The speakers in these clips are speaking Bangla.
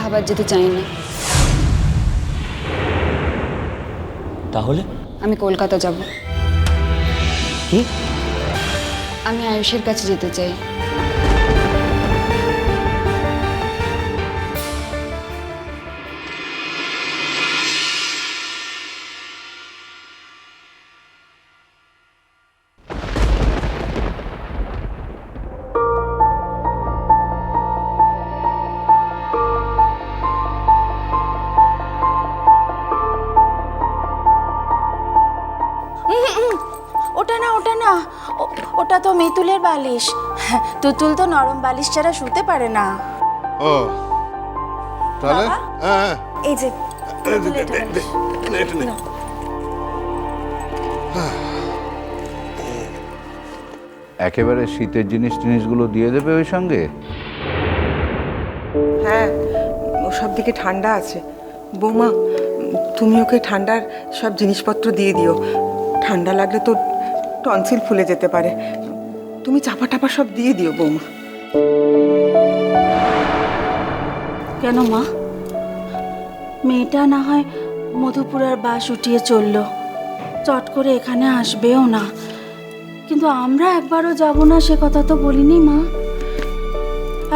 আলাহাবাদ যেতে চাই না। তাহলে আমি কলকাতা যাব। কি? আমি আয়ুষের কাছে যেতে চাই। ওটা না ওটা না, ওটা তো মিতুলের বালিশ। তুতুল তো নরম বালিশ ছাড়া শুতে পারে না। ও তাহলে বাবা? হ্যাঁ এই যে তুতুল এটা নাও। একেবারে শীতের জিনিসগুলো দিয়ে দেবে ওই সঙ্গে। হ্যাঁ, ওসব দিকে ঠান্ডা আছে। বৌমা, তুমি ওকে ঠান্ডার সব জিনিসপত্র দিয়ে দিও। ঠান্ডা লাগলে তো টনসিল ফুলে যেতে পারে। তুমি চাপা টাপা সব দিয়ে দিও বৌমা। কেন মা? মেয়েটা না হয় মধুপুরের বাস উঠিয়ে চললো, চট করে এখানে আসবেও না, কিন্তু আমরা একবারও যাব না সে কথা তো বলিনি মা।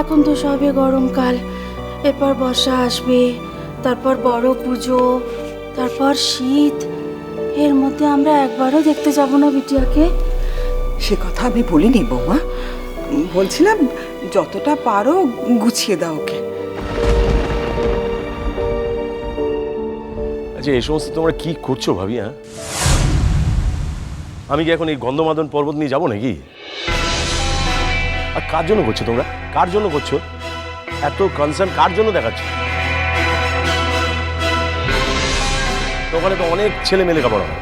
এখন তো সবে গরমকাল, এরপর বর্ষা আসবে, তারপর বড় পুজো, তারপর শীত। এর মধ্যে আমরা একবারও দেখতে যাব না বিটিয়াকে? সে কথা আমি বলিনি বৌমা, বলছিলাম যতটা পারো গুছিয়ে দাও ওকে। আচ্ছা, এই সমস্ত তোমরা কি করছো ভাবি? হ্যাঁ, আমি কি এখন এই গন্ধমাদন পর্বত নিয়ে যাবো নাকি? আর কার জন্য করছো তোমরা? কার জন্য করছো? এত কনসার্ন কার জন্য দেখাচ্ছ? ওখানে তো অনেক ছেলে মেলে কাপড় হয়,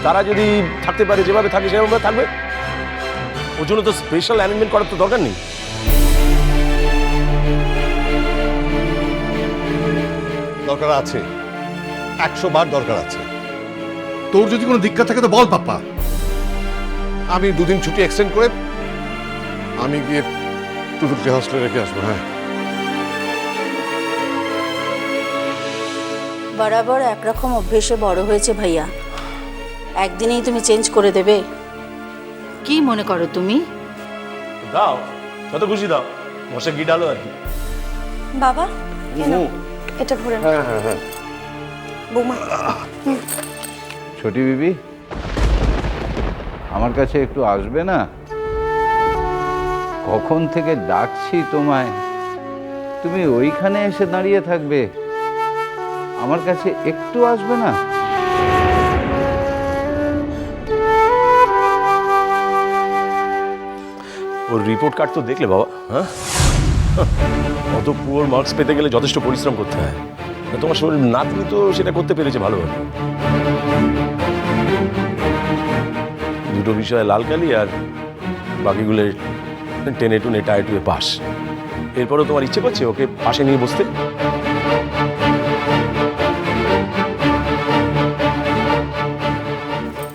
তারা যদি থাকতে পারে যেভাবে থাকে সেভাবে থাকবে। ওর জন্য তো স্পেশাল অ্যারেঞ্জমেন্ট করার তো দরকার নেই। দরকার আছে, 100 বার দরকার আছে। তোর যদি কোনো দিক্কত থাকে তো বল পাপ্পা, আমি 2 দিন ছুটি এক্সটেন্ড করে আমি গিয়ে তুতুলকে হস্টেলে রেখে আসবো। হ্যাঁ, বরাবর একরকম অভ্যেসে বড় হয়েছে ভাইয়া, একদিনেই তুমি চেঞ্জ করে দেবে? কি মনে করো তুমি? দাও, যত খুশি দাও, মশা ঘি ডালো আর কি। বাবা এটা ভরে নাও। হ্যাঁ হ্যাঁ হ্যাঁ। বৌমা, ছোটি বিবি, আমার কাছে একটু আসবে না? কখন থেকে ডাকছি তোমায়, তুমি ওইখানে এসে দাঁড়িয়ে থাকবে, আমার কাছে একটু আসবে না? ওর রিপোর্ট কার্ড তো দেখলে বাবা? হ্যাঁ, অত পুয়ার মার্কস পেতে গেলে যথেষ্ট পরিশ্রম করতে হয়। তোমার শরীর নাতনি তো সেটা করতে পেরেছে ভালোভাবে। দুটো বিষয়ে লালকালি আর বাকিগুলো টেনে টুনে টায়ে টুয়ে পাস। এরপরও তোমার ইচ্ছে করছে ওকে পাশে নিয়ে বসতে?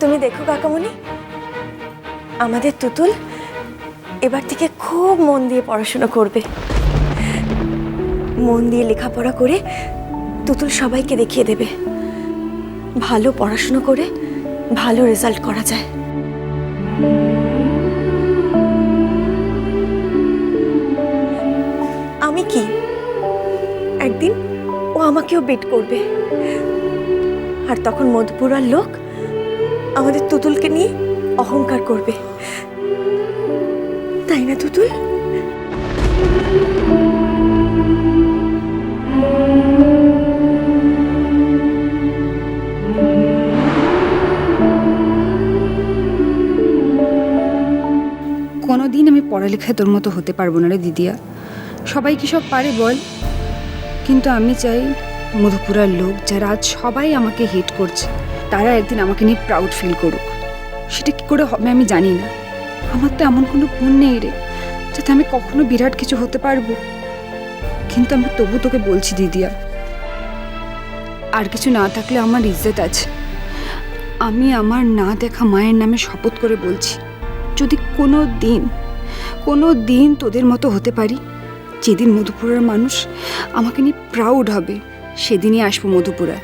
তুমি দেখো কাকামণি, আমাদের তুতুল এবার থেকে খুব মন দিয়ে পড়াশোনা করবে। মন দিয়ে লেখাপড়া করে তুতুল সবাইকে দেখিয়ে দেবে ভালো পড়াশোনা করে ভালো রেজাল্ট করা যায়। আমি কি একদিন ও আমাকেও বিট করবে, আর তখন মধুপুরার লোক আমাদের তুতুলকে নিয়ে অহংকার করবে, তাই না তুতুল? কোনোদিন আমি পড়ালেখায় তোর মতো হতে পারবো না রে দিদিয়া। সবাই কি সব পারে বল? কিন্তু আমি চাই মধুপুরার লোক যারা আজ সবাই আমাকে হেট করছে, তারা একদিন আমাকে নিয়ে প্রাউড ফিল করুক। সেটা কি করে হবে আমি জানি না। আমার তো এমন কোনো গুণ নেই রে যাতে আমি কখনো বিরাট কিছু হতে পারবো। কিন্তু আমি তবু তোকে বলছি দিদিয়া, আর কিছু না থাকলে আমার ইজ্জত আছে। আমি আমার না দেখা মায়ের নামে শপথ করে বলছি, যদি কোনো দিন তোদের মতো হতে পারি যেদিন মধুপুরের মানুষ আমাকে নিয়ে প্রাউড হবে সেদিনই আসবো মধুপুরায়।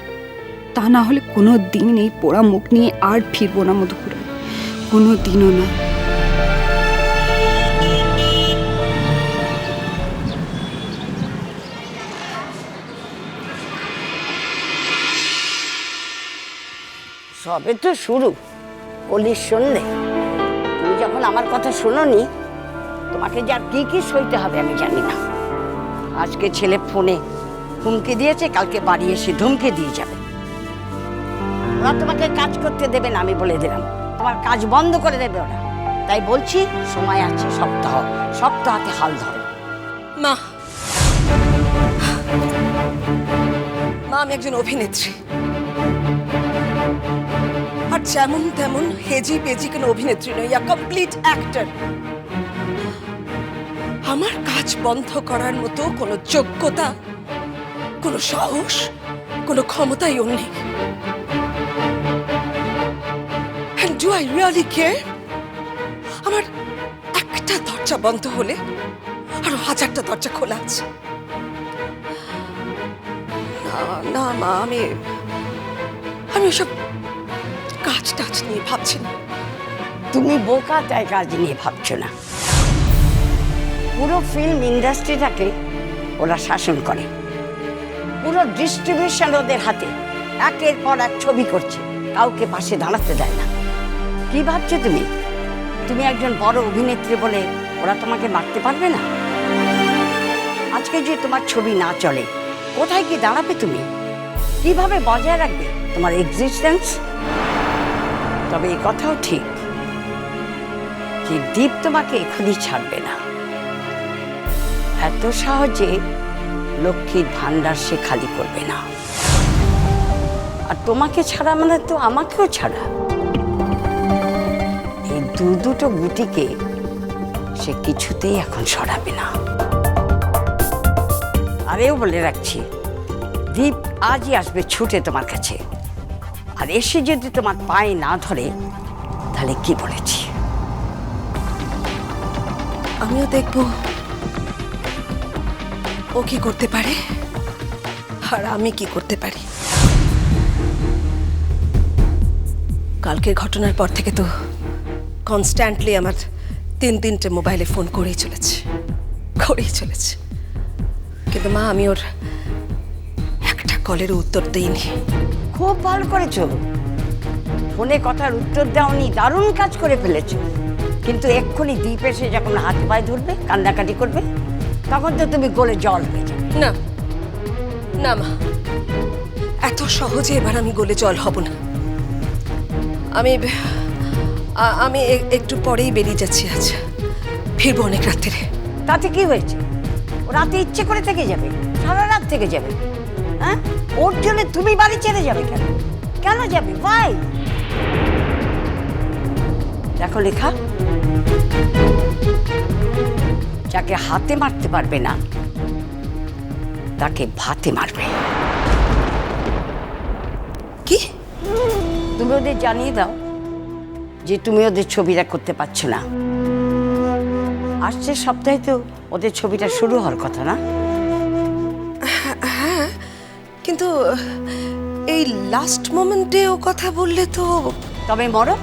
তা না হলে কোনো দিন এই পোড়া মুখ নিয়ে আর ফিরবো না মধুপুরায়, কোনো দিনও না। সবে তো শুরু, কলির শুনলে। তুমি যখন আমার কথা শোনোনি, তোমাকে যে আর কি কি সইতে হবে আমি জানি না। আজকে ছেলে ফোনে হুমকি দিয়েছে, কালকে বাড়ি এসে ধমকি দিয়ে যাবে। ওরা তোমাকে কাজ করতে দেবে না, আমি বলে দিলাম। তোমার কাজ বন্ধ করে দেবে ওরা। তাই বলছি, সময় আছে, সপ্তাহে হাল ধরো। মা, আমি একজন অভিনেত্রী, আর যেমন তেমন হেজি পেজি কোনো অভিনেত্রী নই, কমপ্লিট অ্যাক্টর। আমার কাজ বন্ধ করার মতো কোনো যোগ্যতা, কোনো সাহস, কোনো ক্ষমতাই ওর নেই। And do I really care? আমার একটা দরজা বন্ধ হলে আরো 1000টা দরজা খোলা আছে। না মা, আমি ওসব কাজ টাজ নিয়ে ভাবছি না। তুমি বোকা, তাই কাজ নিয়ে ভাবছো না। পুরো ফিল্ম ইন্ডাস্ট্রিটাকে ওরা শাসন করে, পুরো ডিস্ট্রিবিউশন ওদের হাতে। একের পর এক ছবি করছে, কাউকে পাশে দাঁড়াতে দেয় না। কি ভাবছো তুমি? তুমি একজন বড় অভিনেত্রী বলে ওরা তোমাকে মারতে পারবে না? আজকে যে তোমার ছবি না চলে, কোথায় কি দাঁড়াবে তুমি? কিভাবে বজায় রাখবে তোমার এক্সিস্টেন্স? তবে এই কথাও ঠিক যে দীপ তোমাকে এখনই ছাড়বে না। এত সহজে লক্ষ্মীর ভান্ডার সে খালি করবে না। আর তোমাকে ছাড়া মানে তো আমাকেও ছাড়া। এই দুটো গুটিকে সে কিছুতেই এখন সরাবে না। আরেও বলে রাখছি, দীপ আজই আসবে ছুটে তোমার কাছে। আর এসে যদি তোমার পায়ে না ধরে, তাহলে কি বলেছি? আমিও দেখবো ও কি করতে পারে আর আমি কি করতে পারি। কালকের ঘটনার পর থেকে তো কনস্ট্যান্টলি আমার 3-3টে মোবাইলে ফোন করেই চলেছে। কিন্তু মা, আমি ওর একটা কলেরও উত্তর দিইনি। খুব ভালো করেছো, ফোনে কথার উত্তর দাওনি, দারুণ কাজ করে ফেলেছো। কিন্তু এক্ষুনি দ্বীপ এসে যখন হাত পায়ে ধরবে, কান্নাকাটি করবে, তখন তো তুমি গলে জল হয়ে যাবে। না মা, এত সহজে এবার আমি গলে জল হব না। আমি একটু পরেই বেরিয়ে যাচ্ছি। আচ্ছা, ফিরবো অনেক রাত্রে। তাতে কি হয়েছে? ও রাতে ইচ্ছে করে থেকে যাবে, সারা রাত থেকে যাবে। হ্যাঁ, ওর জন্য তুমি বাড়ি ছেড়ে যাবে কেন? কেন যাবে? ভাই দেখো লেখা, যাকে হাতে মারতে পারবে না তাকে ভাতে মারবে। কি? তুমি ওদের জানিয়ে দাও যে তুমি ওদের ছবিটা করতে পারছো না। আসছে সপ্তাহে তো ওদের ছবিটা শুরু হওয়ার কথা না? হ্যাঁ, কিন্তু এই লাস্ট মোমেন্টে ও কথা বললে তো। তবে মরো,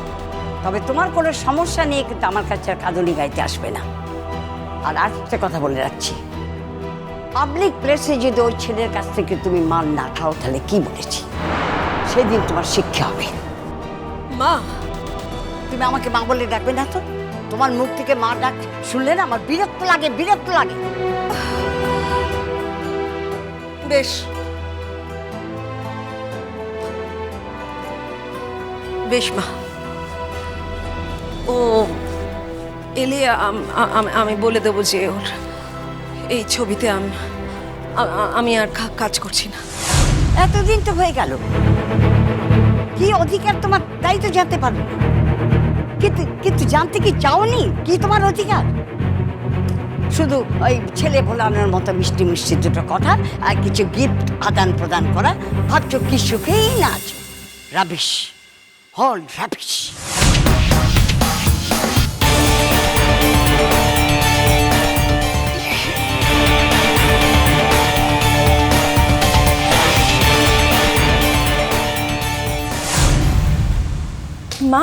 তবে তোমার কোনো সমস্যা নিয়ে কিন্তু আমার কাছে আর কাঁদুনি গাইতে আসবে না। আর আরেকটা কথা বলে রাখছি, পাবলিক প্লেসে যদি ওই ছেলের কাছ থেকে তুমি মার না খাও, তাহলে কি বলেছি, সেদিন তোমার শিক্ষা হবে। মা, তুমি আমাকে মা বলে ডাকবে না তো? তোমার মুখ থেকে মা ডাক শুনলে না আমার বিরক্ত লাগে। বেশ মা, ও এলে আমি বলে দেবো যে ওর এই ছবিতে আমি আর কাজ করছি না। এতদিন তো হয়ে গেল, কি অধিকার তোমার তাই তো জানতে পারবে না। কিন্তু জানতে কি চাওনি কি তোমার অধিকার? শুধু ওই ছেলে ভোলানোর মতো মিষ্টি মিষ্টি দুটো কথা আর কিছু গিফট আদান প্রদান করা, ভাবছো কি সুখেই না আছো। রাবিশ, হল রাবিশ। মা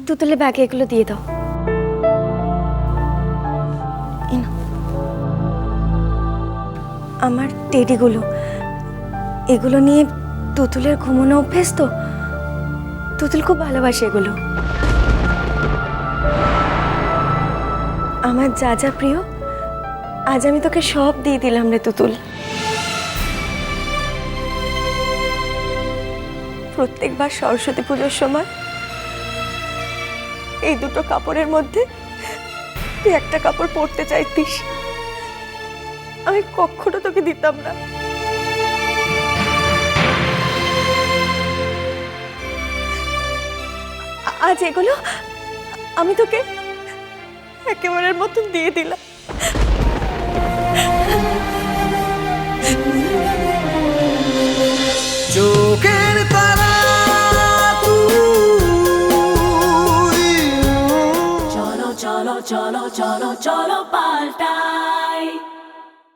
তুতুলের ব্যাগে এগুলো দিয়ে দাও। এই নাও। আমার টেডিগুলো, এগুলো নিয়ে তুতুলের ঘুমানো অভ্যেস তো, তুতুল খুব ভালোবাসে এগুলো। আমার যা যা প্রিয় আজ আমি তোকে সব দিয়ে দিলাম রে তুতুল। প্রত্যেকবার সরস্বতী পুজোর সময় এই দুটো কাপড়ের মধ্যে তুই একটা কাপড় পরতে চাইতিস, আমি কখনো তোকে দিতাম না। আজ এগুলো আমি তোকে একেবারের মতন দিয়ে দিলাম। চোখের তারা তুই। চলো চলো চলো চলো চলো পাল্টাই।